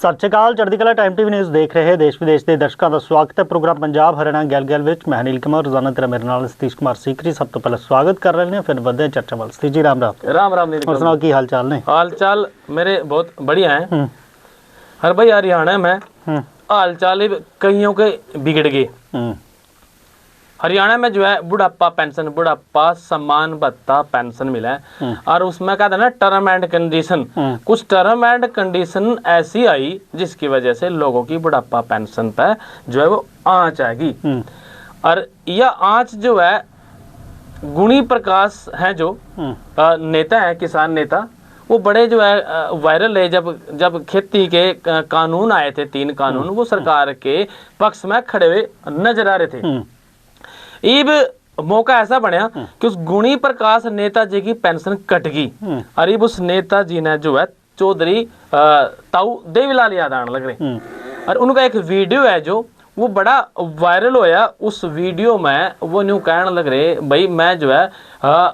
ਸਤਿ ਸ਼੍ਰੀ ਅਕਾਲ। ਚੜ੍ਹਦੀ ਕਲਾ ਟਾਈਮ ਟੀਵੀ ਨਿਊਜ਼ ਦੇਖ ਰਹੇ ਦੇਸ਼ ਵਿਦੇਸ਼ ਦੇ ਦਰਸ਼ਕਾਂ ਦਾ ਸਵਾਗਤ ਹੈ। ਪ੍ਰੋਗਰਾਮ ਪੰਜਾਬ ਹਰਿਆਣਾ ਗੈਲ ਵਿੱਚ ਮੈਂ ਨੀਲ ਕੁਮਾਰ ਰੋਜ਼ਾਨਾ ਤੇਰਾ ਮੇਰੇ ਨਾਲ ਸਤੀਸ਼ ਕੁਮਾਰ ਸੀਕਰੀ ਸਭ ਤੋਂ ਪਹਿਲਾਂ ਸਵਾਗਤ ਕਰ ਰਹੇ ਨੇ, ਫਿਰ ਵਧਦੇ ਹਾਂ ਚਰਚਾ ਵੱਲ। ਸਤੀਸ਼ ਜੀ राम राम नील। और सुनाओ की हाल चाल ने? हाल चाल मेरे बहुत बढ़िया है। हर भाई हरियाणा में हाल चाल कईयों के बिगड़ गए। हरियाणा में जो है बुढ़ापा पेंशन, बुढ़ापा सम्मान भत्ता पेंशन मिला है और उसमें क्या था ना, टर्म एंड कंडीशन, कुछ टर्म एंड कंडीशन ऐसी आई जिसकी वजह से लोगों की बुढ़ापा पेंशन पे जो है वो आंच आएगी। और यह आंच जो है गुणी प्रकाश है जो नेता है, किसान नेता, वो बड़े जो है वायरल है। जब खेती के कानून आए थे, 3 कानून, वो सरकार के पक्ष में खड़े हुए नजर आ रहे थे। इब मौका ऐसा बनया कि उस गुणी प्रकाश नेताजी की पेंशन कट गई और इब उस नेताजी ने जो है चौधरी ताऊ देवीलाल यादव आने लग रहे और उनका एक वीडियो है जो वो बड़ा वायरल होया। उस वीडियो में वो न्यू कहने लग रहे, भाई मैं जो है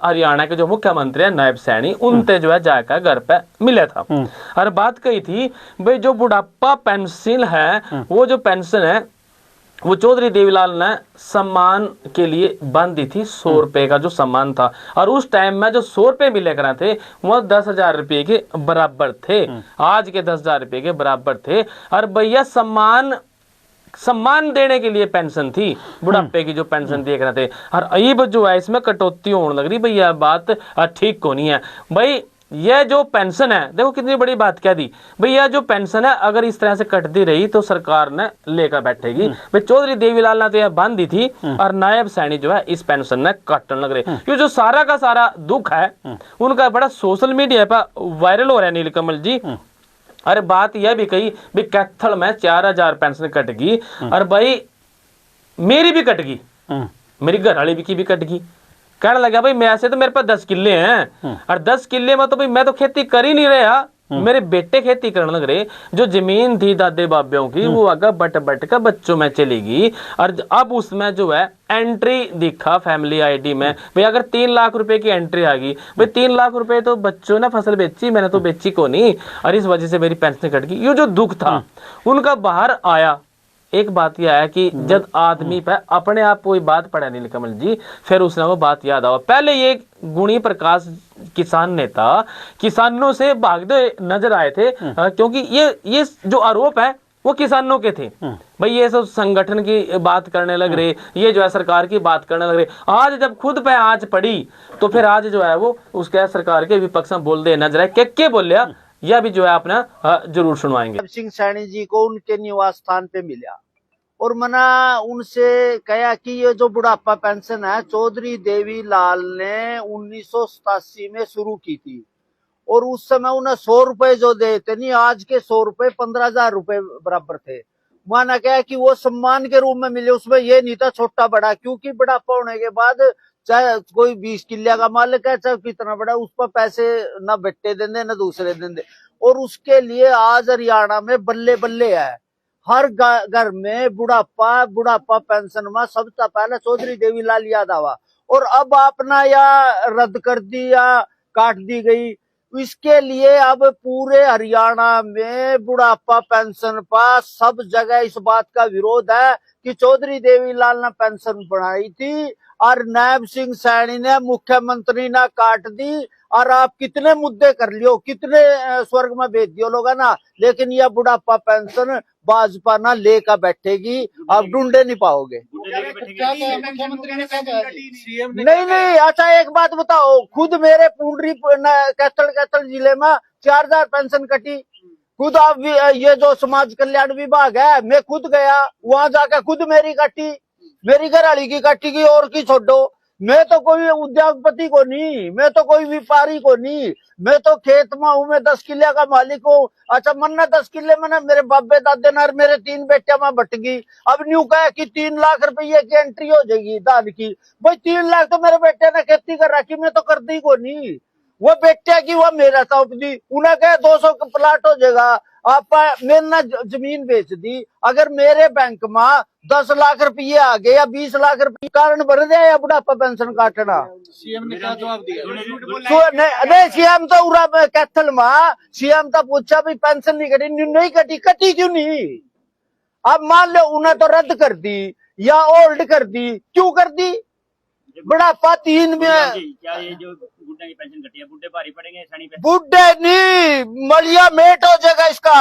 हरियाणा के जो मुख्यमंत्री है नायब सैनी, उनते जो है जाकर घर पे मिला था और बात कही थी भाई जो बुढ़ापा पेंशन है, वो जो पेंशन है वो चौधरी देवीलाल ने सम्मान के लिए बांधी थी। 100 रुपए का जो सम्मान था और उस टाइम में जो 100 रुपए मिले करा थे वो 10,000 रुपये के बराबर थे, आज के 10,000 रुपये के बराबर थे। और भैया सम्मान देने के लिए पेंशन थी, बुढ़ापे की जो पेंशन दिए करते थे। और अईब जो है इसमें कटौती होने लग रही। भैया बात ठीक को नहीं है भाई। यह जो पेंशन है, देखो कितनी बड़ी बात क्या दी भैया, जो पेंशन है अगर इस तरह से कटती रही तो सरकार ने लेकर बैठेगी। भाई चौधरी देवीलाल ने तो यह बांधी थी और नायब सैनी जो है इस पेंशन ने काटने लग रहे। ये जो सारा का सारा दुख है उनका बड़ा सोशल मीडिया पर वायरल हो रहा है नीलकमल जी। अरे बात यह भी कही भी कैथल में 4,000 पेंशन कट गई और भाई मेरी भी कट गई, मेरी घर वाली की भी कट गई। कहने लगा भाई मैं ऐसे तो मेरे पास 10 किले हैं और 10 किले में तो भाई मैं तो खेती कर ही नहीं रहा, मेरे बेटे खेती करने लग रहे। जो जमीन थी दादे बाबियों की वो अगर बट कर बच्चों में चलेगी और अब उसमें जो है एंट्री दिखा फैमिली आईडी में भाई अगर 3 लाख रुपए की एंट्री आ गई। भाई 3 लाख रुपए तो बच्चों ने फसल बेची, मैंने तो बेची को नहीं और इस वजह से मेरी पेंशन कट गई। ये जो दुख था उनका बाहर आया। एक बात यह है कि जब आदमी पे अपने आप कोई बात पड़ा नीलकमल जी, फिर उसने वो बात याद आवा। पहले ये गुणी प्रकाश किसान नेता किसानों से भागते नजर आए थे क्योंकि ये जो आरोप है वो किसानों के थे। भाई ये सब संगठन की बात करने लग रहे, ये जो है सरकार की बात करने लग रहे। आज जब खुद पे आंच पड़ी तो फिर आज जो है वो उसके सरकार के विपक्ष में बोल दे नजर आए। क्या बोलिया यह भी जो है अपना जरूर सुनवाएंगे। सिंह सैनी जी को उनके निवास स्थान पे मिला और मना उनसे कहा कि ये जो बुढ़ापा पेंशन है चौधरी देवीलाल ने 1987 में शुरू की थी और उस समय उन्हें 100 रुपए जो देते नहीं, आज के 100 रुपए 15,000 रुपए बराबर थे। माना क्या कि वो सम्मान के रूप में मिले, उसमें ये नहीं था छोटा बड़ा, क्योंकि बुढ़ापा होने के बाद चाहे कोई 20 किले का मालिक है चाहे कितना बड़ा, उस पर पैसे न बेटे देंगे न दूसरे देंगे। और उसके लिए आज हरियाणा में बल्ले बल्ले है, हर घर में बुढ़ापा पेंशन में सबसे पहले चौधरी देवीलाल यादव। और अब अपना या रद्द कर दी या काट दी गई, इसके लिए अब पूरे हरियाणा में बुढ़ापा पेंशन पर सब जगह इस बात का विरोध है कि चौधरी देवीलाल ने पेंशन बढ़ाई थी और नायब सिंह सैनी ने मुख्यमंत्री ने काट दी। और आप कितने मुद्दे कर लियो, कितने स्वर्ग में भेज दियो लोग ना, लेकिन यह बुढ़ापा पेंशन भाजपा ना लेकर बैठेगी, आप ढूंढे नहीं पाओगे। नहीं, अच्छा एक बात बताओ, खुद मेरे पुंडरी कैथल जिले में 4,000 पेंशन कटी। खुद आप ये जो समाज कल्याण विभाग है, मैं खुद गया वहां जाकर खुद मेरी काटी, मेरी घरवाली की काटी की, और की छोड़ो। मैं तो कोई उद्योगपति को नहीं, मैं तो कोई व्यापारी को नहीं, मैं तो खेत में हूँ, मैं 10 किले का मालिक हूँ। अच्छा मन्ना 10 किले में ना मेरे बाबे दादे ना मेरे 3 बेटे में बट गई। अब न्यू कहा कि 3 लाख रुपये की एंट्री हो जाएगी दान की। भाई 3 लाख तो मेरे बेटे ने खेती कर रखी, मैं तो कर दी को नहीं। वो बेटे की वो मेरा सौंप दी, उन्हें कहा 200 का प्लाट हो जाएगा, आप मैंने ना जमीन बेच दी, अगर मेरे बैंक में 10 लाख रुपये आ गए या 20 लाख रुपये, कारण भर दे या बुढ़ापा पेंशन काटना। सीएम ने क्या जवाब दिया? नहीं सीएम तो उरा कैथल में सीएम तो पूछा भाई पेंशन नहीं कटी, नहीं कटी, कटी क्यों नहीं? अब मान लो उन्हें तो रद्द कर दी या ओल्ड कर दी, क्यों कर दी? बुढ़ापा 3 में क्या ये जो बुढ़े की पेंशन घटी है, बुढ़े भारी पड़ेंगे सनी पे? बुढ़े नहीं, मलिया मेट हो जाएगा इसका,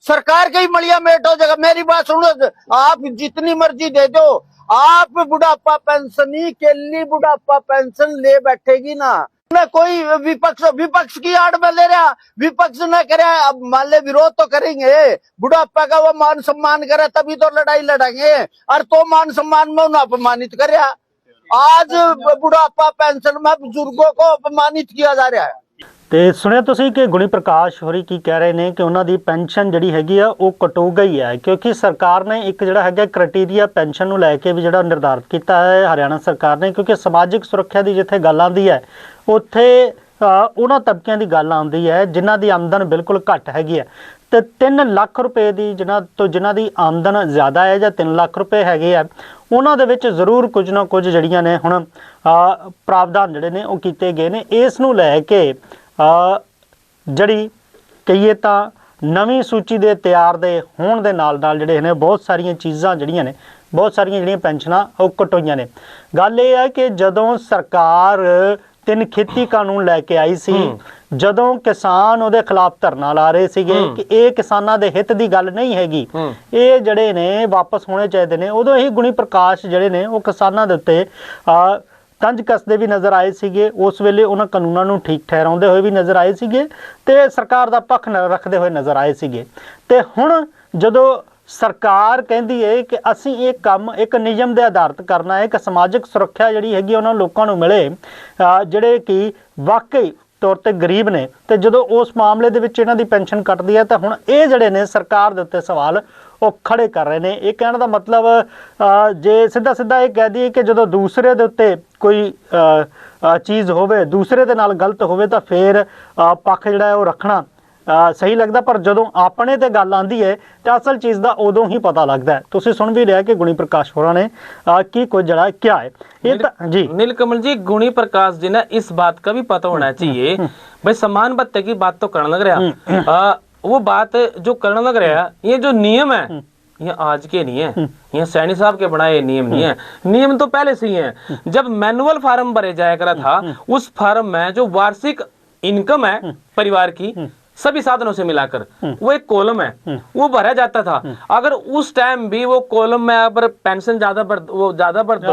सरकार का ही मलिया मेट हो जाएगा। मेरी बात सुनो, आप जितनी मर्जी दे दो, आप बुढ़ापा पेंशन ही के लिए बुढ़ापा पेंशन ले बैठेगी ना कोई विपक्ष की आड़ में ले रहा, विपक्ष न करे, अब मान ले विरोध तो करेंगे, बुढ़ापा का वो मान सम्मान करे तभी तो लड़ाई लड़ेंगे, और तो मान सम्मान में उन्हें अपमानित करे। आज बुढ़ापा पेंशन में बुजुर्गों को अपमानित किया जा रहा है। ਤੇ ਸੁਣਿਆ ਤੁਸੀਂ ਕਿ ਗੁਣੀ ਪ੍ਰਕਾਸ਼ ਹੋਰੀ ਕੀ ਕਹਿ ਰਹੇ ਨੇ ਕਿ ਉਹਨਾਂ ਦੀ ਪੈਨਸ਼ਨ ਜਿਹੜੀ ਹੈਗੀ ਆ ਉਹ ਕਟੋ ਗਈ ਹੈ, ਕਿਉਂਕਿ ਸਰਕਾਰ ਨੇ ਇੱਕ ਜਿਹੜਾ ਹੈਗਾ ਕ੍ਰਾਈਟੇਰੀਆ ਪੈਨਸ਼ਨ ਨੂੰ ਲੈ ਕੇ ਵੀ ਜਿਹੜਾ ਨਿਰਧਾਰਿਤ ਕੀਤਾ ਹੈ ਹਰਿਆਣਾ ਸਰਕਾਰ ਨੇ, ਕਿਉਂਕਿ ਸਮਾਜਿਕ ਸੁਰੱਖਿਆ ਦੀ ਜਿੱਥੇ ਗੱਲ ਆਉਂਦੀ ਹੈ ਉੱਥੇ ਉਹਨਾਂ ਤਬਕਿਆਂ ਦੀ ਗੱਲ ਆਉਂਦੀ ਹੈ ਜਿਨ੍ਹਾਂ ਦੀ ਆਮਦਨ ਬਿਲਕੁਲ ਘੱਟ ਹੈਗੀ ਹੈ, ਤੇ 3 ਲੱਖ ਰੁਪਏ ਦੀ ਜਿਨ੍ਹਾਂ ਦੀ ਆਮਦਨ ਜ਼ਿਆਦਾ ਹੈ ਜਾਂ 3 ਲੱਖ ਰੁਪਏ ਹੈਗੇ ਆ, ਉਹਨਾਂ ਦੇ ਵਿੱਚ ਜ਼ਰੂਰ ਕੁਝ ਨਾ ਕੁਝ ਜਿਹੜੀਆਂ ਨੇ ਹੁਣ ਪ੍ਰਾਵਧਾਨ ਜਿਹੜੇ ਨੇ ਉਹ ਕੀਤੇ ਗਏ ਨੇ। ਇਸ ਨੂੰ ਲੈ ਕੇ ਜਿਹੜੀ ਕਹੀਏ ਤਾਂ ਨਵੀਂ ਸੂਚੀ ਦੇ ਤਿਆਰ ਦੇ ਹੋਣ ਦੇ ਨਾਲ ਜਿਹੜੇ ਨੇ ਬਹੁਤ ਸਾਰੀਆਂ ਚੀਜ਼ਾਂ ਜਿਹੜੀਆਂ ਨੇ, ਬਹੁਤ ਸਾਰੀਆਂ ਜਿਹੜੀਆਂ ਪੈਨਸ਼ਨਾਂ ਉਹ ਕਟੋਈਆਂ ਨੇ। ਗੱਲ ਇਹ ਹੈ ਕਿ ਜਦੋਂ ਸਰਕਾਰ 3 ਖੇਤੀ ਕਾਨੂੰਨ ਲੈ ਕੇ ਆਈ ਸੀ, ਜਦੋਂ ਕਿਸਾਨ ਉਹਦੇ ਖਿਲਾਫ ਧਰਨਾ ਲਾ ਰਹੇ ਸੀਗੇ ਕਿ ਇਹ ਕਿਸਾਨਾਂ ਦੇ ਹਿੱਤ ਦੀ ਗੱਲ ਨਹੀਂ ਹੈਗੀ, ਇਹ ਜਿਹੜੇ ਨੇ ਵਾਪਸ ਹੋਣੇ ਚਾਹੀਦੇ ਨੇ, ਉਦੋਂ ਹੀ ਗੁਣੀ ਪ੍ਰਕਾਸ਼ ਜਿਹੜੇ ਨੇ ਉਹ ਕਿਸਾਨਾਂ ਦੇ ਉੱਤੇ ਤੰਜ ਕੱਸਦੇ ਵੀ ਨਜ਼ਰ ਆਏ ਸੀਗੇ। ਉਸ ਵੇਲੇ ਉਹਨਾਂ ਕਾਨੂੰਨਾਂ ਨੂੰ ਠੀਕ ਠਹਿਰਾਉਂਦੇ ਹੋਏ ਵੀ ਨਜ਼ਰ ਆਏ ਸੀਗੇ ਤੇ ਸਰਕਾਰ ਦਾ ਪੱਖ ਰੱਖਦੇ ਹੋਏ ਨਜ਼ਰ ਆਏ ਸੀਗੇ। ਤੇ ਹੁਣ ਜਦੋਂ ਸਰਕਾਰ ਕਹਿੰਦੀ ਹੈ ਕਿ ਅਸੀਂ ਇਹ ਕੰਮ ਇੱਕ ਨਿਯਮ ਦੇ ਆਧਾਰਿਤ ਕਰਨਾ ਹੈ, ਇੱਕ ਸਮਾਜਿਕ ਸੁਰੱਖਿਆ ਜਿਹੜੀ ਹੈਗੀ ਉਹਨਾਂ ਲੋਕਾਂ ਨੂੰ ਮਿਲੇ ਜਿਹੜੇ ਕਿ ਵਾਕਈ ਤੌਰ ਤੇ ਗਰੀਬ ਨੇ, ਤੇ ਜਦੋਂ ਉਸ ਮਾਮਲੇ ਦੇ ਵਿੱਚ ਇਹਨਾਂ ਦੀ ਪੈਨਸ਼ਨ ਕੱਟਦੀ ਹੈ ਤਾਂ ਹੁਣ ਇਹ ਜਿਹੜੇ ਨੇ ਸਰਕਾਰ ਦੇ ਉੱਤੇ ਸਵਾਲ ਉਹ ਖੜੇ ਕਰ ਰਹੇ ਨੇ। ਇਹ ਕਹਿਣ ਦਾ ਮਤਲਬ ਜੇ ਸਿੱਧਾ ਇਹ ਕਹਿ ਦਈਏ ਕਿ ਜਦੋਂ ਦੂਸਰੇ ਦੇ ਉੱਤੇ ਕੋਈ ਚੀਜ਼ ਹੋਵੇ, ਦੂਸਰੇ ਦੇ ਨਾਲ ਗਲਤ ਹੋਵੇ ਤਾਂ ਫਿਰ ਪੱਖ ਜਿਹੜਾ ਉਹ ਰੱਖਣਾ ਸਹੀ ਲੱਗਦਾ, ਪਰ ਜਦੋਂ ਆਪਣੇ ਤੇ ਗੱਲ ਆਉਂਦੀ ਹੈ ਤਾਂ ਅਸਲ ਚੀਜ਼ ਦਾ ਉਦੋਂ ਹੀ ਪਤਾ ਲੱਗਦਾ ਹੈ। ਤੁਸੀਂ ਸੁਣ ਵੀ ਲਿਆ ਕਿ ਗੁਣੀ ਪ੍ਰਕਾਸ਼ ਹੋਰਾਂ ने की कुछ जरा क्या है ये जी नीलकमल जी, गुणी प्रकाश जी ने इस बात का भी पता होना चाहिए भाई, समान भत्ते की बात तो करने लग रहा, वो बात जो करने लग रहा, ये जो नियम है ये आज के नहीं है, ये सैनी साहब के बनाए नियम नहीं है, नियम तो पहले से ही है। जब मैनुअल फार्म भरे जाया करा था, उस फार्म में जो वार्षिक इनकम है परिवार की सभी साधनों से मिलाकर वो एक कॉलम है, वो भरा जाता था। अगर उस टाइम भी वो कॉलम में अगर पेंशन ज्यादा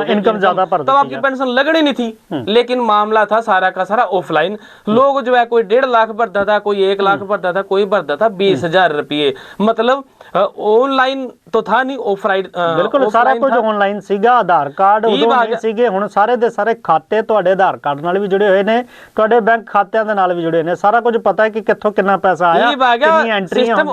इनकम ज्यादा तब आपकी पेंशन लगनी नहीं थी। लेकिन मामला था सारा का सारा ऑफलाइन, लोग जो है कोई 1.5 लाख भरता था, कोई 1 लाख भरता था, कोई भरता था 20,000 रुपये। मतलब ऑनलाइन तो था नहीं, ऑफलाइन बिल्कुल सारा कुछ ऑनलाइन सीगा। आधार कार्ड उदों नहीं सीगे, हुण सारे दे सारे खाते तुहाडे आधार कार्ड नाल भी जुड़े हुए ने, तुहाडे बैंक खात्यां दे नाल भी जुड़े ने, सारा कुछ पता है कि कित्थों कितना पैसा आया, कितनी एंट्रियां सिस्टम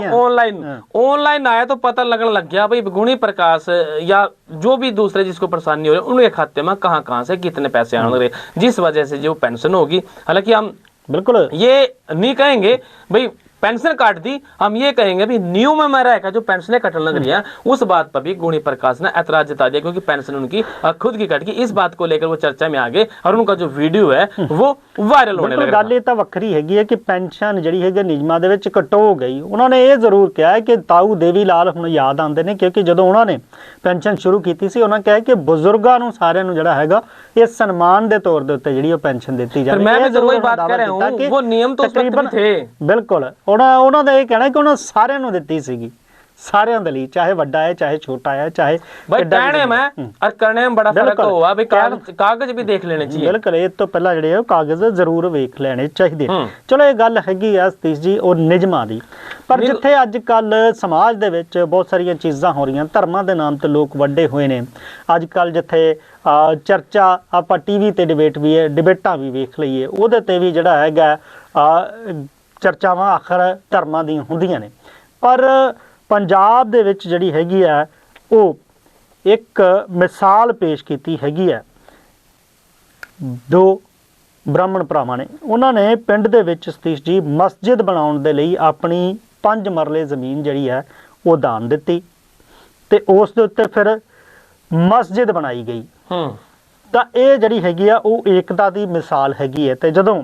ऑनलाइन आया तो पता लगने लग गया भाई गुणी प्रकाश या जो भी दूसरे जिसको परेशानी हो रही है उनके खाते में कहां से कितने पैसे आने लगे, जिस वजह से जो पेंशन होगी। हालांकि हम बिल्कुल ये नहीं कहेंगे भाई पेंशन काट दी, हम ये कहेंगे भी नियम में रहेगा जो पेंशन कटने लग रही है, उस बात पर भी गुणी प्रकाश ने ऐतराज जता दिया, क्योंकि पेंशन उनकी खुद की कट गई। इस बात को लेकर वो चर्चा में आ गए और उनका जो वीडियो है वो वायरल होने लगा। गल ये ਵੱਖਰੀ ਹੈਗੀ ਹੈ ਕਿ ਪੈਨਸ਼ਨ ਜਿਹੜੀ ਹੈਗੀ ਨਿਯਮਾਂ ਦੇ ਵਿੱਚ ਕਟੋ ਗਈ। ਉਹਨਾਂ ਨੇ ਇਹ ਜ਼ਰੂਰ ਕਿਹਾ ਹੈ ਕਿ ਤਾਊ ਦੇਵੀ ਲਾਲ ਹੁਣ ਯਾਦ ਆਉਂਦੇ ਨੇ, ਕਿਉਂਕਿ ਜਦੋਂ ਉਹਨਾਂ ਨੇ ਪੈਨਸ਼ਨ ਸ਼ੁਰੂ ਕੀਤੀ ਸੀ ਉਹਨਾਂ ਕਿਹਾ ਕਿ ਬਜ਼ੁਰਗਾਂ ਨੂੰ ਸਾਰਿਆਂ ਨੂੰ ਜਿਹੜਾ ਹੈਗਾ ਇਹ ਸਨਮਾਨ ਦੇ ਤੌਰ ਦੇ ਉੱਤੇ ਜਿਹੜੀ ਉਹ ਪੈਨਸ਼ਨ ਦਿੱਤੀ ਜਾਵੇ। ਮੈਂ ਜ਼ਰੂਰ ਬਾਤ ਕਰ ਰਿਹਾ ਹੂੰ, वो नियम तो उस वक्त भी थे। ਬਿਲਕੁਲ ਉਹਨਾਂ ਦਾ ਇਹ ਕਹਿਣਾ ਕਿ ਉਹਨਾਂ ਸਾਰਿਆਂ ਨੂੰ ਦਿੱਤੀ ਸੀਗੀ, सारे दे लिए, चाहे वड्डा है चाहे छोटा है, चाहे भाई कहने में और करने में बड़ा फर्क हुआ भाई, कागज भी देख लेने चाहिए। बिल्कुल ये तो पहला ਜਿਹੜੇ ਕਾਗਜ਼ ਜ਼ਰੂਰ ਵੇਖ ਲੈਣੇ ਚਾਹੀਦੇ। ਚਲੋ ਇਹ ਗੱਲ ਹੈਗੀ ਆ ਸਤੀਸ਼ ਜੀ ਉਹ ਨਿਯਮਾਂ ਦੀ, ਪਰ ਜਿੱਥੇ ਅੱਜ ਕੱਲ ਸਮਾਜ ਦੇ ਵਿੱਚ ਬਹੁਤ ਸਾਰੀਆਂ ਚੀਜ਼ਾਂ ਹੋ ਰਹੀਆਂ, ਧਰਮਾਂ ਦੇ ਨਾਮ ਤੇ ਲੋਕ ਵੱਡੇ ਹੋਏ ਨੇ ਅੱਜ ਕੱਲ, ਜਿੱਥੇ ਚਰਚਾ ਆਪਾਂ ਟੀਵੀ ਤੇ ਡਿਬੇਟਾਂ ਵੀ ਵੇਖ ਲਈਏ, ਉਹਦੇ ਤੇ ਵੀ ਜਿਹੜਾ ਹੈਗਾ ਚਰਚਾਵਾਂ ਆਖਰ ਧਰਮਾਂ ਦੀਆਂ ਹੁੰਦੀਆਂ ਨੇ। ਪਰ ਪੰਜਾਬ ਦੇ ਵਿੱਚ ਜਿਹੜੀ ਹੈਗੀ ਆ ਉਹ ਇੱਕ ਮਿਸਾਲ ਪੇਸ਼ ਕੀਤੀ ਹੈਗੀ ਆ। 2 ਬ੍ਰਾਹਮਣ ਭਰਾਵਾਂ ਨੇ, ਉਹਨਾਂ ਨੇ ਪਿੰਡ ਦੇ ਵਿੱਚ ਸਤੀਸ਼ ਜੀ ਮਸਜਿਦ ਬਣਾਉਣ ਦੇ ਲਈ ਆਪਣੀ 5 ਮਰਲੇ ਜ਼ਮੀਨ ਜਿਹੜੀ ਹੈ ਉਹ ਦਾਨ ਦਿੱਤੀ ਤੇ ਉਸ ਦੇ ਉੱਤੇ ਫਿਰ ਮਸਜਿਦ ਬਣਾਈ ਗਈ। ਤਾਂ ਇਹ ਜਿਹੜੀ ਹੈਗੀ ਆ ਉਹ ਏਕਤਾ ਦੀ ਮਿਸਾਲ ਹੈਗੀ ਹੈ। ਤੇ ਜਦੋਂ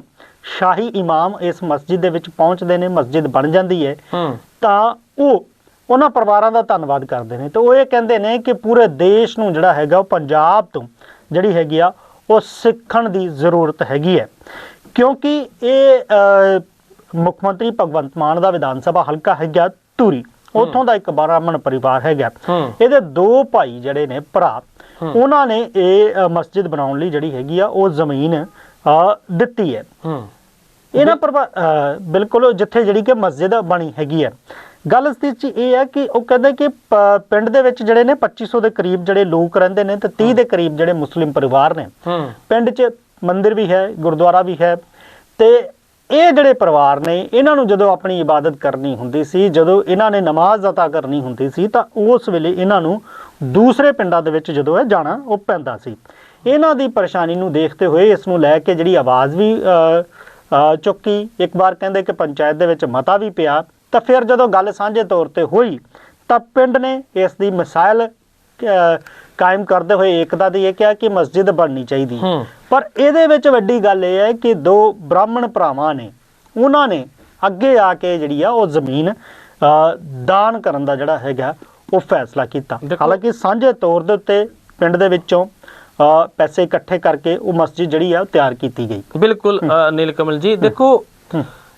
ਸ਼ਾਹੀ ਇਮਾਮ ਇਸ ਮਸਜਿਦ ਦੇ ਵਿੱਚ ਪਹੁੰਚਦੇ ਨੇ, ਮਸਜਿਦ ਬਣ ਜਾਂਦੀ ਹੈ, ਤਾਂ ਉਹ ਉਹਨਾਂ ਪਰਿਵਾਰਾਂ ਦਾ ਧੰਨਵਾਦ ਕਰਦੇ ਨੇ। ਤੇ ਉਹ ਇਹ ਕਹਿੰਦੇ ਨੇ ਕਿ ਪੂਰੇ ਦੇਸ਼ ਨੂੰ ਜਿਹੜਾ ਹੈਗਾ ਉਹ ਪੰਜਾਬ ਤੋਂ ਜਿਹੜੀ ਹੈਗੀ ਆ ਉਹ ਸਿੱਖਣ ਦੀ ਜ਼ਰੂਰਤ ਹੈਗੀ ਹੈ, ਕਿਉਂਕਿ ਇਹ ਮੁੱਖ ਮੰਤਰੀ ਭਗਵੰਤ ਮਾਨ ਦਾ ਵਿਧਾਨ ਸਭਾ ਹਲਕਾ ਹੈਗਾ ਧੂਰੀ, ਉੱਥੋਂ ਦਾ ਇੱਕ ਬ੍ਰਾਹਮਣ ਪਰਿਵਾਰ ਹੈਗਾ। ਇਹਦੇ 2 ਭਾਈ ਜਿਹੜੇ ਨੇ ਭਰਾ, ਉਹਨਾਂ ਨੇ ਇਹ ਮਸਜਿਦ ਬਣਾਉਣ ਲਈ ਜਿਹੜੀ ਹੈਗੀ ਆ ਉਹ ਜ਼ਮੀਨ ਦਿੱਤੀ ਹੈ। ਇਹਨਾਂ ਬਿਲਕੁਲ ਜਿੱਥੇ ਜਿਹੜੀ ਕਿ ਮਸਜਿਦ ਬਣੀ ਹੈਗੀ ਹੈ। ਗੱਲ ਇਸ ਵਿੱਚ ਇਹ ਹੈ ਕਿ ਉਹ ਕਹਿੰਦੇ ਕਿ ਪਿੰਡ ਦੇ ਵਿੱਚ ਜਿਹੜੇ ਨੇ 2500 ਦੇ ਕਰੀਬ ਜਿਹੜੇ ਲੋਕ ਰਹਿੰਦੇ ਨੇ ਤੇ 30 ਦੇ ਕਰੀਬ ਜਿਹੜੇ ਮੁਸਲਿਮ ਪਰਿਵਾਰ ਨੇ। ਪਿੰਡ 'ਚ ਮੰਦਿਰ ਵੀ ਹੈ, ਗੁਰਦੁਆਰਾ ਵੀ ਹੈ। ਤੇ ਇਹ ਜਿਹੜੇ ਪਰਿਵਾਰ ਨੇ, ਇਹਨਾਂ ਨੂੰ ਜਦੋਂ ਆਪਣੀ ਇਬਾਦਤ ਕਰਨੀ ਹੁੰਦੀ ਸੀ, ਜਦੋਂ ਇਹਨਾਂ ਨੇ ਨਮਾਜ਼ ਅਤਾ ਕਰਨੀ ਹੁੰਦੀ ਸੀ, ਤਾਂ ਉਸ ਵੇਲੇ ਇਹਨਾਂ ਨੂੰ ਦੂਸਰੇ ਪਿੰਡਾਂ ਦੇ ਵਿੱਚ ਜਦੋਂ ਇਹ ਜਾਣਾ ਉਹ ਪੈਂਦਾ ਸੀ। ਇਹਨਾਂ ਦੀ ਪਰੇਸ਼ਾਨੀ ਨੂੰ ਦੇਖਦੇ ਹੋਏ ਇਸ ਨੂੰ ਲੈ ਕੇ ਜਿਹੜੀ ਆਵਾਜ਼ ਵੀ ਚੁੱਕੀ। ਇੱਕ ਵਾਰ ਕਹਿੰਦੇ ਕਿ ਪੰਚਾਇਤ ਦੇ ਵਿੱਚ ਮਤਾ ਵੀ ਪਿਆ। ਤਾਂ ਫਿਰ ਜਦੋਂ ਗੱਲ ਸਾਂਝੇ ਤੌਰ ਤੇ ਹੋਈ ਤਾਂ ਪਿੰਡ ਨੇ ਇਸ ਦੀ ਮਿਸਾਲ ਕਾਇਮ ਕਰਦੇ ਹੋਏ ਏਕਤਾ ਦੀ ਇਹ ਕਿਹਾ ਕਿ ਮਸਜਿਦ ਬਣਨੀ ਚਾਹੀਦੀ। ਪਰ ਇਹਦੇ ਵਿੱਚ ਵੱਡੀ ਗੱਲ ਇਹ ਹੈ ਕਿ 2 ਬ੍ਰਾਹਮਣ ਭਰਾਵਾਂ ਨੇ, ਉਹਨਾਂ ਨੇ ਅੱਗੇ ਆ ਕੇ ਜਿਹੜੀ ਆ ਉਹ ਜ਼ਮੀਨ ਦਾਨ ਕਰਨ ਦਾ ਜਿਹੜਾ ਹੈਗਾ ਉਹ ਫੈਸਲਾ ਕੀਤਾ। ਹਾਲਾਂਕਿ ਸਾਂਝੇ ਤੌਰ ਦੇ ਉੱਤੇ ਪਿੰਡ ਦੇ ਵਿੱਚੋਂ पैसे इकट्ठे करके वो मस्जिद जड़ी है तैयार की गई। बिल्कुल नीलकमल जी, देखो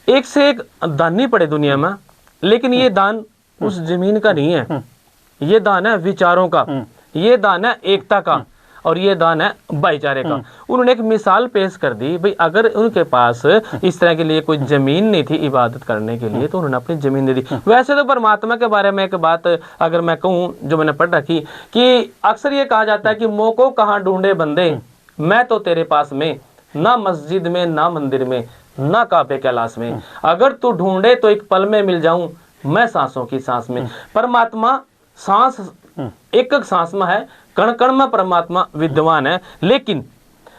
एक से एक दान नहीं पड़े दुनिया में, लेकिन ये दान उस जमीन का नहीं है, ये दान है विचारों का, ये दान है एकता का, और ये दान है भाईचारे का। उन्होंने एक मिसाल पेश कर दी, भाई अगर उनके पास इस तरह के लिए कोई जमीन नहीं थी इबादत करने के लिए तो उन्होंने अपनी जमीन दे दी। वैसे तो परमात्मा के बारे में एक बात अगर मैं कहूँ जो मैंने पढ़ रखी कि अक्सर ये कहा जाता है कि मौको कहाँ ढूंढे बंदे, मैं तो तेरे पास में, ना मस्जिद में ना मंदिर में ना काबे कैलाश में, अगर तू ढूंढे तो एक पल में मिल जाऊं मैं सांसों की सांस में। परमात्मा सांस एक एक सांस में है, कण कण में परमात्मा विद्यमान है। लेकिन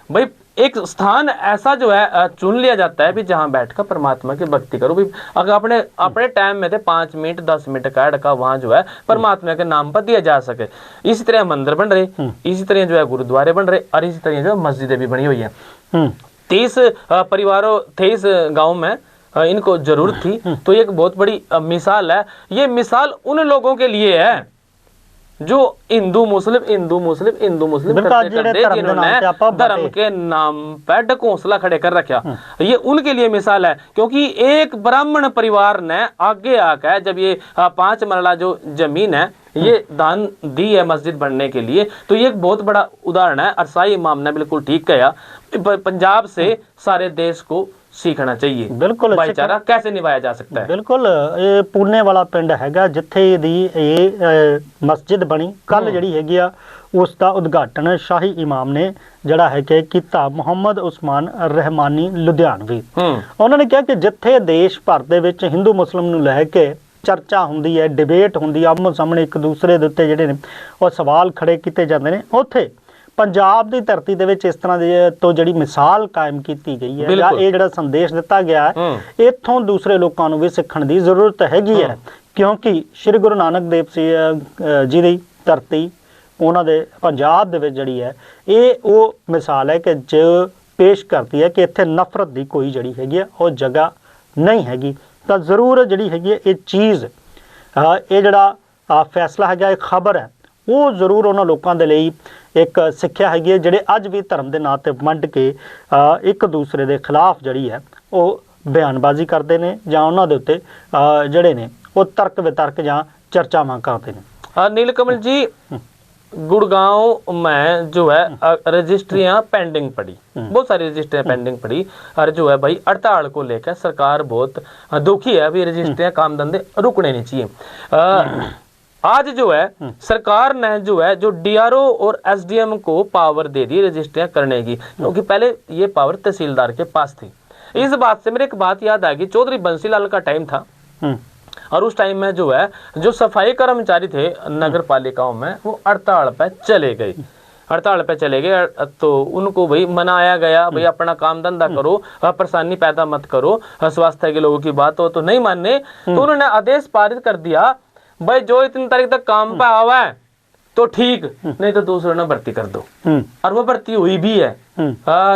भाई एक स्थान ऐसा जो है चुन लिया जाता है भी जहां बैठकर परमात्मा की भक्ति करो। भी अगर अपने अपने टाइम में थे 5 मिनट 10 मिनट का वहां जो है परमात्मा के नाम पर दिया जा सके। इसी तरह मंदिर बन रहे, इसी तरह जो है गुरुद्वारे बन रहे, और इसी तरह जो मस्जिदें भी बनी हुई है। 30 परिवारों थे इस गाँव में, इनको जरूरत थी, तो एक बहुत बड़ी मिसाल है। ये मिसाल उन लोगों के लिए है जो हिंदू मुस्लिम जिन्होंने धर्म के नाम पर ढकोसला खड़े कर रखा, ये उनके लिए मिसाल है। क्योंकि एक ब्राह्मण परिवार ने आगे आकर जब ये 5 मरला जो जमीन है ये दान दी है मस्जिद बनने के लिए, तो ये एक बहुत बड़ा उदाहरण है। और शाही इमाम ने बिल्कुल ठीक कहा, पंजाब से सारे देश को सीखना चाहिए। बिल्कुल भाईचारा कैसे निभाया जा सकता है। बिल्कुल ये पुणे वाला पिंड हैगा जिथे दी ये मस्जिद बनी, कल जिहड़ी हैगी आ उसका उद्घाटन शाही इमाम ने जड़ा है कि कीता, मुहम्मद उस्मान रहमानी लुधियानवी। उन्होंने कहा कि जिथे देश भर दे विच हिंदू मुस्लिम नूं लै के चर्चा हुंदी है, डिबेट हुंदी है, आमो सामने एक दूसरे दे उत्ते जिहड़े ने वो सवाल खड़े कीते जांदे ने, उत्थे पंजाब की धरती दे विच इस तरह की तो जिहड़ी मिसाल कायम की गई है, या ये जिहड़ा संदेश दिता गया है, इत्थों दूसरे लोगों नूं भी सीखण दी जरूरत हैगी है। क्योंकि श्री गुरु नानक देव जी दी धरती उन्हां दे पंजाब दे विच जिहड़ी है ये वो मिसाल है कि जो पेश करती है कि इत्थे नफरत की कोई जिहड़ी हैगी है वो जगह नहीं हैगी। तो जरूर जिहड़ी हैगी है ये चीज़ ये जिहड़ा फैसला हैगा, ये खबर है, वो जरूर उन्हां लोकां दे लई एक सिक्ख्या हैगी है जिहड़े अज भी धर्म के नां ते वंड के एक दूसरे के खिलाफ जिहड़ी है वो बयानबाजी करते हैं, जां उन्हां दे उत्ते जिहड़े ने वो तर्क वितर्क जां चर्चावां करते हैं। नीलकमल जी, गुड़गांव में जो है रजिस्ट्रियां पेंडिंग पड़ी, बहुत सारी रजिस्ट्रियां पेंडिंग पड़ी, और जो है भाई हड़ताल को लेकर सरकार बहुत दुखी है। अभी रजिस्ट्रियां काम धंधे रुकने नहीं चाहिए। आज जो है सरकार ने जो है जो डीआरओ और एसडीएम को पावर दे दी रजिस्ट्रियां करने की, क्योंकि पहले ये पावर तहसीलदार के पास थी। इस बात से मेरे एक बात याद आ गई, चौधरी बंसीलाल का टाइम था और उस टाइम में जो है जो सफाई कर्मचारी थे नगर पालिकाओं में वो हड़ताल पे चले गए। हड़ताल पे चले गए, तो उनको भाई मनाया गया भाई अपना काम धंधा करो, परेशानी पैदा मत करो, स्वास्थ्य के लोगों की बात हो तो नहीं मानने, तो उन्होंने आदेश पारित कर दिया भाई जो इतनी तारीख तक काम पे आवा है तो ठीक, नहीं तो दूसरों ने भर्ती कर दो। और वो भर्ती हुई भी है,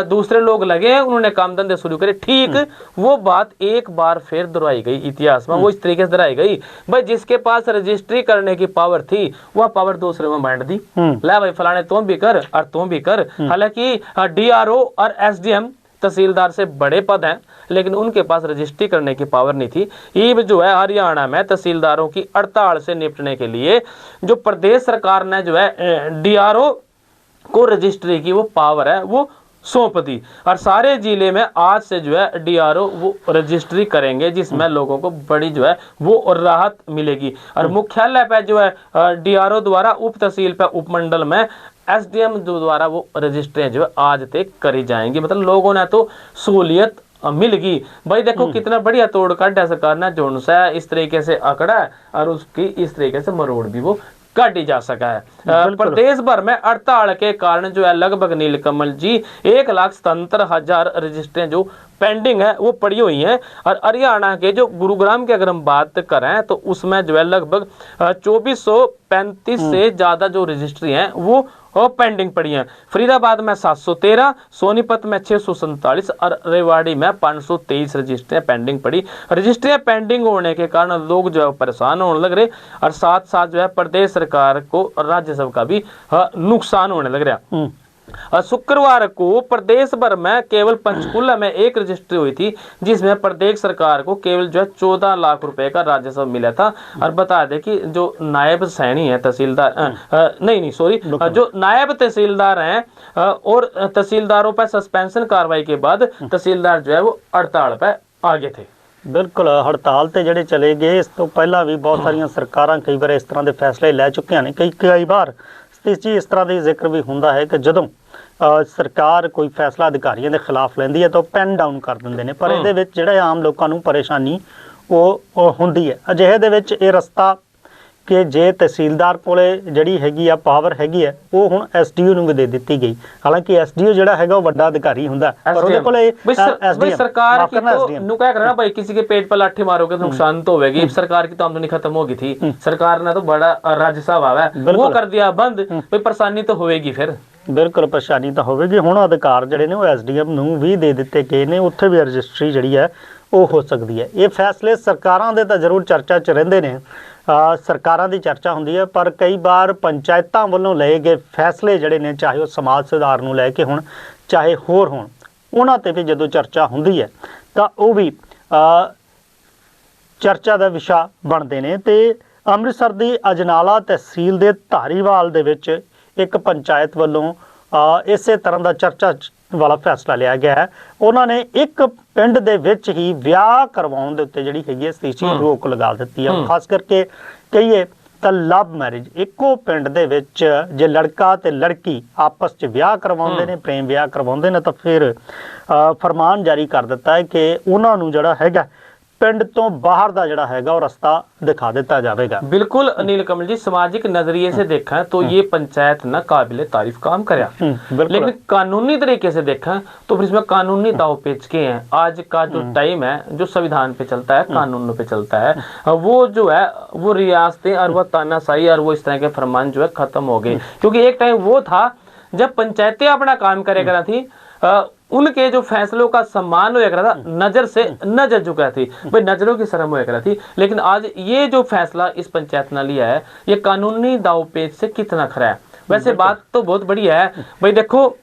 दूसरे लोग लगे हैं, उन्होंने काम धंधे शुरू करे, ठीक। वो बात एक बार फिर दोहराई गई इतिहास में, वो इस तरीके से दोहराई गई भाई जिसके पास रजिस्ट्री करने की पावर थी वह पावर दूसरे में बांट दी, ले भाई फलाने तुम भी कर और तुम भी कर। हालांकि डीआरओ और एसडीएम तहसीलदार से बड़े पद हैं, लेकिन उनके पास रजिस्ट्री करने की पावर नहीं थी। ये जो है हरियाणा में तहसीलदारों की हड़ताल से निपटने के लिए जो प्रदेश सरकार ने जो है डीआरओ को रजिस्ट्री की वो पावर है वो सौंप दी, और सारे जिले में आज से जो है डीआरओ वो रजिस्ट्री करेंगे, जिसमें लोगों को बड़ी जो है वो राहत मिलेगी। और मुख्यालय पे जो है डीआरओ द्वारा, उप तहसील पे उपमंडल में एसडीएम द्वारा वो रजिस्ट्रियां जो है आज तक करी जाएंगी। मतलब लोगों ने तो सहूलियत मिल गई भाई। देखो कितना बढ़िया तोड़ काटा सरकार ने, जोन सा इस तरीके से आंकड़ा है और उसकी इस तरीके से मरोड़ भी वो काटी जा सका है। प्रदेश भर में हड़ताल के कारण जो है लगभग नीलकमल जी 1,77,000 रजिस्ट्रियां जो पेंडिंग है वो पड़ी हुई हैं। और हरियाणा के जो गुरुग्राम की अगर हम बात करें तो उसमें जो है लगभग 2435 से ज्यादा जो रजिस्ट्री हैं वो पेंडिंग पड़ी हैं। फरीदाबाद में 713, सोनीपत में 647 और रेवाड़ी में 523 रजिस्ट्रियां पेंडिंग पड़ी। रजिस्ट्रियां पेंडिंग होने के कारण लोग जो है परेशान होने लग रहे, और साथ साथ जो है प्रदेश सरकार को राज्य सब का भी नुकसान होने लग रहा। शुक्रवार को प्रदेश भर में केवल पंचकुला में एक रजिस्ट्री हुई थी, जिसमें प्रदेश सरकार को केवल जो है 14 लाख रुपए का राजस्व मिला था। और बता दें कि जो नायब सैनी है तहसीलदार जो नायब तहसीलदार हैं और तहसीलदारों पर सस्पेंशन कार्रवाई के बाद तहसीलदार जो है वो हड़ताल पर आगे थे। बिल्कुल, हड़ताल ਤੇ ਜਿਹੜੇ ਚਲੇ ਗਏ। ਇਸ ਤੋਂ ਪਹਿਲਾਂ ਵੀ ਬਹੁਤ ਸਾਰੀਆਂ ਸਰਕਾਰਾਂ ਕਈ ਵਾਰ ਇਸ ਤਰ੍ਹਾਂ ਦੇ ਫੈਸਲੇ ਲੈ ਚੁੱਕੀਆਂ ਨੇ। ਕਈ ਵਾਰ ਇਸ ਤਰ੍ਹਾਂ ਦੀ ਜ਼ਿਕਰ ਵੀ ਹੁੰਦਾ ਹੈ ਕਿ ਜਦੋਂ ਸਰਕਾਰ ਕੋਈ ਫੈਸਲਾ ਅਧਿਕਾਰੀਆਂ ਦੇ ਖਿਲਾਫ ਲੈਂਦੀ ਹੈ ਤਾਂ ਉਹ ਪੈਨ ਡਾਊਨ ਕਰ ਦਿੰਦੇ ਨੇ, ਪਰ ਇਹਦੇ ਵਿੱਚ ਜਿਹੜਾ ਆਮ ਲੋਕਾਂ ਨੂੰ ਪਰੇਸ਼ਾਨੀ ਉਹ ਹੁੰਦੀ ਹੈ। ਅਜਿਹੇ ਦੇ ਵਿੱਚ ਇਹ ਰਸਤਾ ਕਿ ਜੇ ਤਹਿਸੀਲਦਾਰ ਕੋਲੇ ਜਿਹੜੀ ਹੈਗੀ ਆ ਪਾਵਰ ਹੈਗੀ ਹੈ ਉਹ ਹੁਣ ਐਸਡੀਓ ਨੂੰ ਵੀ ਦੇ ਦਿੱਤੀ ਗਈ। ਹਾਲਾਂਕਿ ਐਸਡੀਓ ਜਿਹੜਾ ਹੈਗਾ ਉਹ ਵੱਡਾ ਅਧਿਕਾਰੀ ਹੁੰਦਾ, ਪਰ ਉਹਦੇ ਕੋਲੇ सरकार की तो नु क्या करना भाई, किसी के पेट पर लाठी मारोगे तो नुकसान तो होगी। सरकार की तो आमदनी खत्म होगी थी, सरकार ने तो बड़ा राजस्व आवा है वो कर दिया बंद, भाई परेशानी तो होएगी फिर। बिल्कुल परेशानी तो होगी। हुण अधिकार जिहड़े ने वो एसडीएम नूं भी दे दिते गए ने, उत्थे भी रजिस्ट्री जिहड़ी है वो हो सकती है। ये फैसले सरकारां दे तां जरूर चर्चा च रहिंदे ने, सरकारां दी चर्चा हुंदी है, पर कई बार पंचायतां वल्लों लए गए फैसले जिहड़े ने, चाहे वो समाज सुधार नूं लैके होण चाहे होर होण, उन्हां ते भी जदों चर्चा हुंदी है तां वो भी चर्चा दा विशा बनदे ने। ते ਅੰਮ੍ਰਿਤਸਰ ਦੀ ਅਜਨਾਲਾ ਤਹਿਸੀਲ ਦੇ ਧਾਰੀਵਾਲ ਦੇ ਵਿੱਚ ਇੱਕ ਪੰਚਾਇਤ ਵੱਲੋਂ ਇਸੇ ਤਰ੍ਹਾਂ ਦਾ ਚਰਚਾ ਵਾਲਾ ਫੈਸਲਾ ਲਿਆ ਗਿਆ ਹੈ। ਉਹਨਾਂ ਨੇ ਇੱਕ ਪਿੰਡ ਦੇ ਵਿੱਚ ਹੀ ਵਿਆਹ ਕਰਵਾਉਣ ਦੇ ਉੱਤੇ ਜਿਹੜੀ ਹੈਗੀ ਸਥਿਤੀ ਰੋਕ ਲਗਾ ਦਿੱਤੀ ਹੈ। ਖਾਸ ਕਰਕੇ ਕਹੀਏ ਤਾਂ ਲਵ ਮੈਰਿਜ, ਇੱਕੋ ਪਿੰਡ ਦੇ ਵਿੱਚ ਜੇ ਲੜਕਾ ਤੇ ਲੜਕੀ ਆਪਸ 'ਚ ਵਿਆਹ ਕਰਵਾਉਂਦੇ ਨੇ, ਪ੍ਰੇਮ ਵਿਆਹ ਕਰਵਾਉਂਦੇ ਨੇ, ਤਾਂ ਫਿਰ ਫਰਮਾਨ ਜਾਰੀ ਕਰ ਦਿੱਤਾ ਹੈ ਕਿ ਉਹਨਾਂ ਨੂੰ ਜਿਹੜਾ ਹੈਗਾ पिंड तो बाहर दा जड़ा हैगा और रास्ता दिखा दिता जाएगा। बिल्कुल अनिल कमल जी, सामाजिक नजरिए से देखा तो ये पंचायत ना काबिले तारीफ काम करया, लेकिन कानूनी तरीके से देखा तो फिर इसमें कानूनी दाव पेच के हैं। आज का जो टाइम है जो संविधान पे चलता है, कानून पे चलता है, वो जो है वो रियासतें और वो तानाशाही और वो इस तरह के फरमान जो है खत्म हो गए। क्योंकि एक टाइम वो था जब पंचायतें अपना काम करे करा थी, उनके जो फैसलों का सम्मान हुआ करा था, नजर से नजर झुका थी, भाई नजरों की शर्म हुआ करा थी। लेकिन आज ये जो फैसला इस पंचायत ने लिया है ये कानूनी दावपेच से कितना खरा है। वैसे बात तो बहुत बढ़िया है भाई। देखो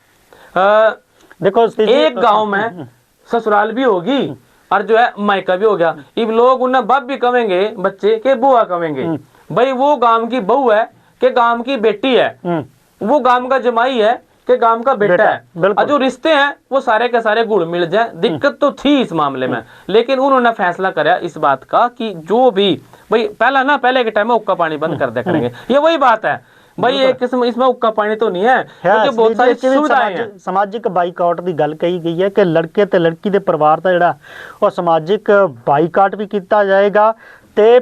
एक गांव में ससुराल भी होगी और जो है मायका भी हो गया। अब लोग उन्हें बाप भी कहेंगे, बच्चे के बुआ कहेंगे, भाई वो गांव की बहू है कि गांव की बेटी है, वो गांव का जमाई है कि गांव का बेटा है। और जो रिश्ते हैं वो सारे के सारे गुड़ मिल जाए। दिक्कत तो थी इस मामले में, लेकिन उन्होंने फैसला कराया इस बात का कि जो भी भाई पहले के टाइम में हुक्का पानी बंद कर दिया करेंगे। ये वही बात है भाई, एक किस्म इसमें हुक्का पानी तो नहीं है, क्योंकि बहुत सारी सुविधाएं हैं। समाजिक बाईकाट की गल कही गई है कि लड़के ते लड़की के परिवार का जिहड़ा वो समाजिक बाईकाट भी किया जाएगा ते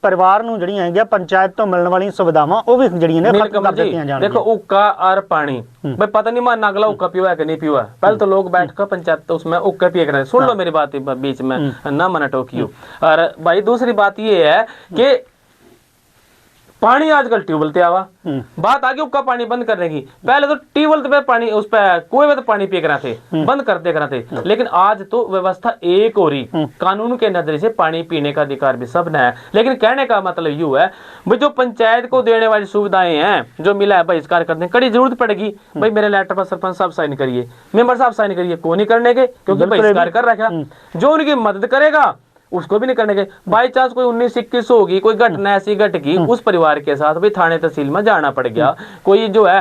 ਪਰਿਵਾਰ ਨੂੰ ਜਿਹੜੀਆਂ ਹੈਗੀਆਂ ਪੰਚਾਇਤ ਤੋਂ ਮਿਲਣ ਵਾਲੀਆਂ ਸੁਵਿਧਾਵਾਂ ਉਹ ਵੀ ਜਿਹੜੀਆਂ ਨੇ ਖਤਮ नीलकमल ਕਰ जी ਦਿੱਤੀਆਂ ਜਾਣਗੀਆਂ। देखो उक्का और पानी भाई पता नहीं मानना अगला उक्का पियो है कि नहीं पियो है, पहले तो लोग बैठ कर पंचायत तो उसमें उक्का पिए कर, सुन लो मेरी बात बीच में ना मना टोकियो। और भाई दूसरी बात ये है कि पानी आजकल ट्यूबवेल पे आवा, बात आगे उक्का पानी बंद करने की, पहले तो ट्यूबवेल पे पानी उस पे कुएं में तो पानी पिए करा थे, बंद कर दे करा थे, लेकिन आज तो व्यवस्था एक हो रही, कानून के नजरिए से पानी पीने का अधिकार भी सब न है। लेकिन कहने का मतलब यूं है भाई जो पंचायत को देने वाली सुविधाएं हैं जो मिला है बहिष्कार करने कड़ी जरूरत पड़ेगी, भाई मेरे लेटर पर सरपंच साहब साइन करिए, मेंबर साहब साइन करिए, को नहीं करने के क्योंकि बहिष्कार कर रखा, जो उनकी मदद करेगा उसको भी नहीं करने के। बाई चांस कोई 19-21 होगी, कोई घटना ऐसी घट गई उस परिवार के साथ भी थाने तहसील में जाना पड़ गया, कोई जो है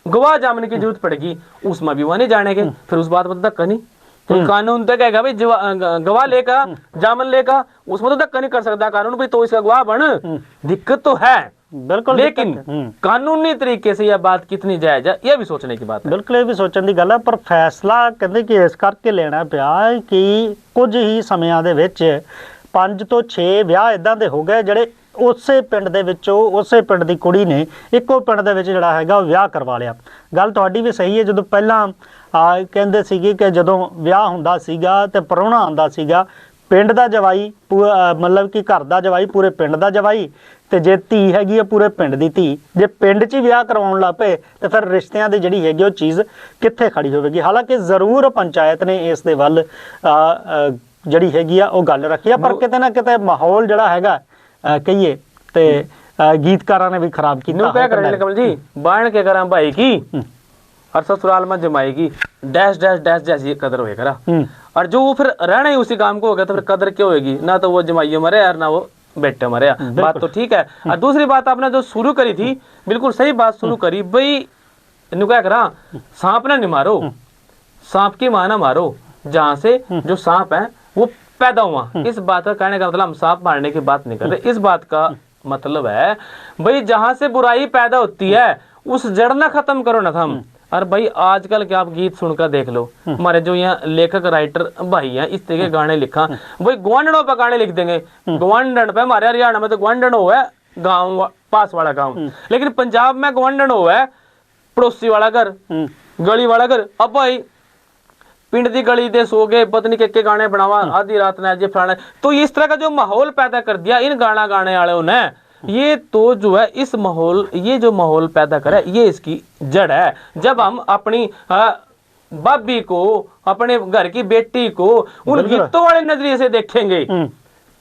गवाह जामने की जरूरत पड़ेगी उसमें भी वहां नहीं जाने के, फिर उस बात पर धक्का नहीं, तो कानून तो कहेगा भाई गवाह लेगा जामन लेगा उसमें तो धक्का नहीं कर सकता कानून, भाई तो इसका गवाह बन, दिक्कत तो है बिल्कुल, लेकिन कानूनी तरीके से यह बात कितनी जायज है यह भी सोचने की बात है। ਬਿਲਕੁਲ ਇਹ ਵੀ ਸੋਚਣ ਦੀ ਗੱਲ ਹੈ, ਪਰ ਫੈਸਲਾ ਕਹਿੰਦੇ ਕਿ ਇਸ ਕਰਕੇ ਲੈਣਾ ਪਿਆ ਕਿ ਕੁਝ ਹੀ ਸਮਿਆਂ ਦੇ ਵਿੱਚ 5 ਤੋਂ 6 ਵਿਆਹ ਇਦਾਂ ਦੇ ਹੋ ਗਏ ਜਿਹੜੇ ਉਸੇ ਪਿੰਡ ਦੇ ਵਿੱਚੋਂ ਉਸੇ ਪਿੰਡ ਦੀ ਕੁੜੀ ਨੇ ਇੱਕੋ ਪਿੰਡ ਦੇ ਵਿੱਚ ਜਿਹੜਾ ਹੈਗਾ ਉਹ ਵਿਆਹ ਕਰਵਾ ਲਿਆ। ਗੱਲ ਤੁਹਾਡੀ ਵੀ ਸਹੀ ਹੈ, ਜਦੋਂ ਪਹਿਲਾਂ ਕਹਿੰਦੇ ਸੀਗੇ ਕਿ ਜਦੋਂ ਵਿਆਹ ਹੁੰਦਾ ਸੀਗਾ ਤੇ ਪ੍ਰਾਹੁਣਾ ਆਉਂਦਾ ਸੀਗਾ ਪਿੰਡ ਦਾ ਜਵਾਈ, ਮਤਲਬ ਕਿ ਘਰ ਦਾ ਜਵਾਈ ਪੂਰੇ ਪਿੰਡ ਦਾ ਜਵਾਈ, ਤੇ ਜੇ ਧੀ ਹੈਗੀ ਆ ਪੂਰੇ ਪਿੰਡ ਦੀ ਧੀ। ਜੇ ਪਿੰਡ 'ਚ ਹੀ ਵਿਆਹ ਕਰਵਾਉਣ ਲੱਗ ਪਏ ਤੇ ਫਿਰ ਰਿਸ਼ਤਿਆਂ ਦੀ ਜਿਹੜੀ ਹੈਗੀ ਉਹ ਚੀਜ਼ ਕਿੱਥੇ ਖੜੀ ਹੋਵੇਗੀ। ਹਾਲਾਂਕਿ ਜ਼ਰੂਰ ਪੰਚਾਇਤ ਨੇ ਇਸ ਦੇ ਵੱਲ ਜਿਹੜੀ ਹੈਗੀ ਆ ਉਹ ਗੱਲ ਰੱਖੀ ਆ, ਪਰ ਕਿਤੇ ਨਾ ਕਿਤੇ ਮਾਹੌਲ ਜਿਹੜਾ ਹੈਗਾ ਕਹੀਏ ਤੇ गीतकारा ने भी खराब की। क्या करें कमल जी, बाण के करा भाई की और ससुराल में जमाएगी डैश डैश डैश जैसी कदर होए करा, और जो वो फिर रहना ही उसी काम को हो गया तो फिर कदर क्यों होगी, ना तो वो जमाइयो मरे यार ना वो बेटे मरे। बात तो ठीक है। और दूसरी बात आपने जो शुरू करी थी बिल्कुल सही बात शुरू करी, भाई इन्हू क्या करा सांप ना नहीं मारो, सांप की मां ना मारो, जहां से जो सांप है वो पैदा हुआ। इस बात का कहने का मतलब हम सांप मारने की बात नहीं कर रहे, इस बात का मतलब है भाई जहां से बुराई पैदा होती है उस जड़ ना खत्म करो ना थम। और भाई आजकल क्या आप गीत सुनकर देख लो, हमारे जो यहाँ लेखक राइटर भाई हैं इस तरह के गाने लिखा, भाई ग्वांडणों पर गाने लिख देंगे, ग्वांडण पे हमारे हरियाणा में तो ग्वांडण हो है गाँव पास वाला गाँव, लेकिन पंजाब में ग्वांडण हो है पड़ोसी वाला घर, गली वाला घर। अब भाई पिंड दी गली दे सो गए पत्नी के गाने बनावा आधी रात ने जे फलाना, तो इस तरह का जो माहौल पैदा कर दिया इन गाना गाने वालों ने, ये तो जो है इस माहौल ये जो माहौल पैदा करे ये इसकी जड़ है। जब हम अपनी भाभी को अपने घर की बेटी को उन गीतों वाले नजरिए से देखेंगे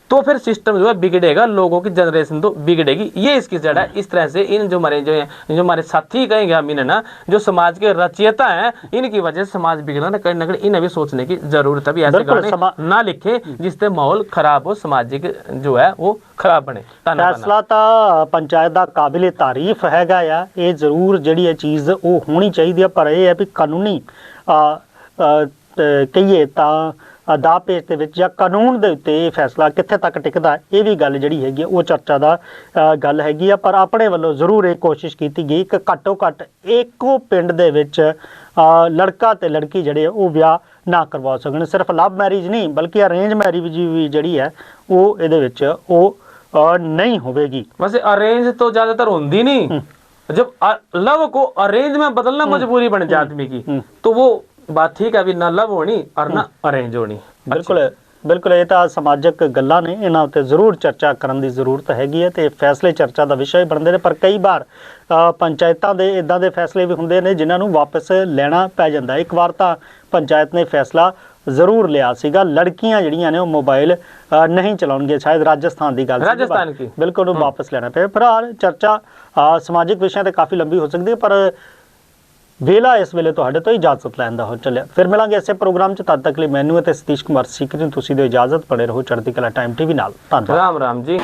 तो फिर सिस्टम जो है बिगड़ेगा, लोगों की जनरेशन तो बिगड़ेगी, ये इसकी जड़ है। इस तरह से इन जो हमारे साथी कहेंगे हम इन्हें ना जो समाज के रचयिता हैं इनकी वजह से समाज बिगड़ा ना, कहीं ना कहीं इन्हें भी सोचने की जरूरत है, भी ऐसे गाने ना लिखे जिससे माहौल खराब हो, सामाजिक जो है वो खराब बने। फैसला तो पंचायत का काबिल तारीफ हैगा या ये जरूर जी चीज़ वो होनी चाहिए, पर यह है भी कानूनी कहिए तो दा पेज के विच या कानून के उत्ते फैसला कित्थे तक टिकदा ये भी गल जिहड़ी हैगी वो चर्चा दा गल हैगी आ। पर अपने वालों जरूर एक कोशिश की गई कि घट्टो घट्ट एको पिंड दे विच लड़का ते लड़की जिहड़े वो विआह ना करवा सकन। सिर्फ लव मैरिज नहीं बल्कि अरेंज मैरिज भी जिहड़ी है वो इहदे विच वो नहीं होवेगी। वैसे अरेंज तो ज़्यादातर होंदी नहीं, जब लव को अरेंज में बदलना मजबूरी बन जाए आदमी की तो वो बात ठीक है, अभी ना लव होनी और ना अरेंज होनी। बिल्कुल बिल्कुल ये तो समाजक गल्लां ने, इन्हां उत्ते जरूर चर्चा करन दी जरूरत हैगी है ते फैसले चर्चा का विषय बनते हैं। पर कई बार पंचायतां दे इदां दे फैसले भी हुंदे ने जिन्हां नूं वापस लेना पै जांदा। एक बार तां पंचायत ने फैसला जरूर लिया सीगा, लड़कियां जिहड़ियां ने वो मोबाइल नहीं चलाउणगे, शायद राजस्थान की गल राजस्थान की बिल्कुल वापस लेना पे। पर चर्चा समाजिक विषयों ते काफ़ी लंबी हो सकती है, पर वेला इस वेले तुहाडे तो इजाजत लैन दा हो चलिया। फिर मिलांगे इसे प्रोग्राम च, तद तक लिए मैनू ते सतीश कुमार सीकरी तुसीं दो इजाजत, बने रहो चढ़ती कला टाइम टीवी नाल। धन्नवाद। राम राम जी।